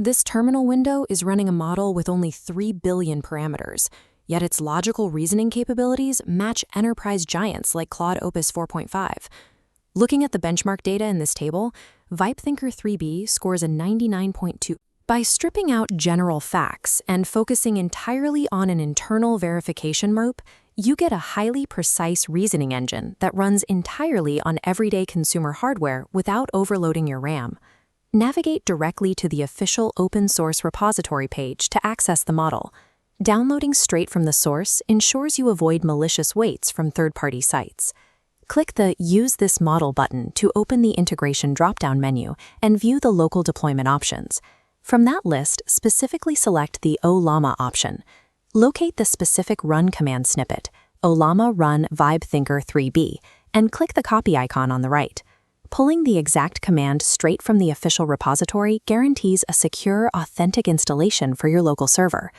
This terminal window is running a model with only 3 billion parameters, yet its logical reasoning capabilities match enterprise giants like Claude Opus 4.5. Looking at the benchmark data in this table, VibeThinker-3B scores a 99.2. By stripping out general facts and focusing entirely on an internal verification loop, you get a highly precise reasoning engine that runs entirely on everyday consumer hardware without overloading your RAM. Navigate directly to the official open-source repository page to access the model. Downloading straight from the source ensures you avoid malicious waits from third-party sites. Click the Use this model button to open the integration drop-down menu and view the local deployment options. From that list, specifically select the OLLAMA option. Locate the specific run command snippet, OLLAMA run VibeThinker-3B, and click the copy icon on the right. Pulling the exact command straight from the official repository guarantees a secure, authentic installation for your local server.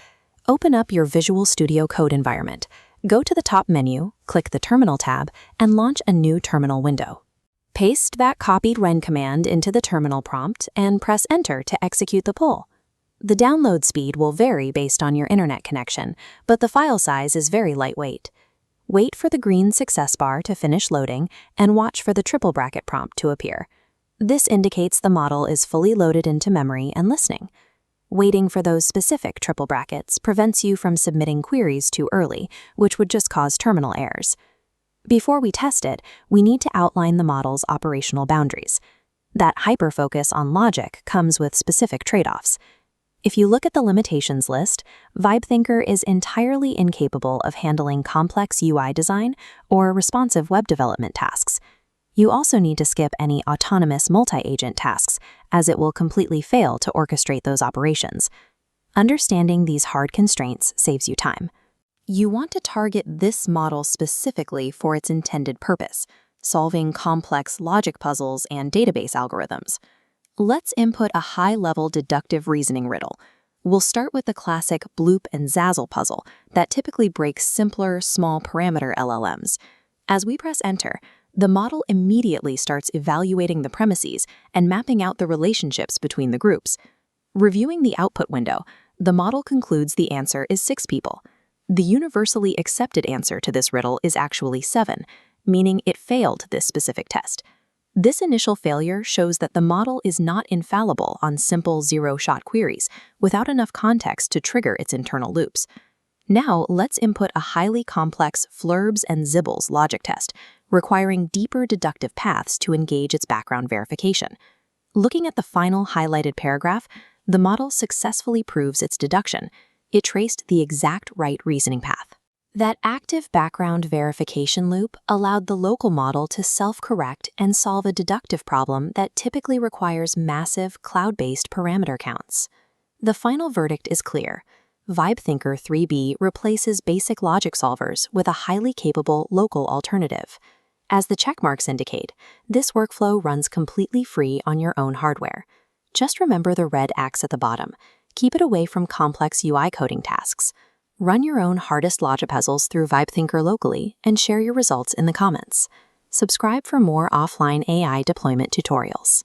Open up your Visual Studio Code environment. Go to the top menu, click the Terminal tab, and launch a new terminal window. Paste that copied run command into the terminal prompt and press Enter to execute the pull. The download speed will vary based on your internet connection, but the file size is very lightweight. Wait for the green success bar to finish loading and watch for the triple bracket prompt to appear. This indicates the model is fully loaded into memory and listening. Waiting for those specific triple brackets prevents you from submitting queries too early, which would just cause terminal errors. Before we test it, we need to outline the model's operational boundaries. That hyperfocus on logic comes with specific trade-offs. If you look at the limitations list, VibeThinker is entirely incapable of handling complex UI design or responsive web development tasks. You also need to skip any autonomous multi-agent tasks, as it will completely fail to orchestrate those operations. Understanding these hard constraints saves you time. You want to target this model specifically for its intended purpose, solving complex logic puzzles and database algorithms. Let's input a high-level deductive reasoning riddle. We'll start with the classic bloop and zazzle puzzle that typically breaks simpler, small parameter LLMs. As we press Enter, the model immediately starts evaluating the premises and mapping out the relationships between the groups. Reviewing the output window, the model concludes the answer is 6 people. The universally accepted answer to this riddle is actually 7, meaning it failed this specific test. This initial failure shows that the model is not infallible on simple zero-shot queries without enough context to trigger its internal loops. Now, let's input a highly complex flurbs and zibbles logic test, requiring deeper deductive paths to engage its background verification. Looking at the final highlighted paragraph, the model successfully proves its deduction. It traced the exact right reasoning path. That active background verification loop allowed the local model to self-correct and solve a deductive problem that typically requires massive cloud-based parameter counts. The final verdict is clear. VibeThinker-3B replaces basic logic solvers with a highly capable local alternative. As the checkmarks indicate, this workflow runs completely free on your own hardware. Just remember the red X at the bottom. Keep it away from complex UI coding tasks. Run your own hardest logic puzzles through VibeThinker locally and share your results in the comments. Subscribe for more offline AI deployment tutorials.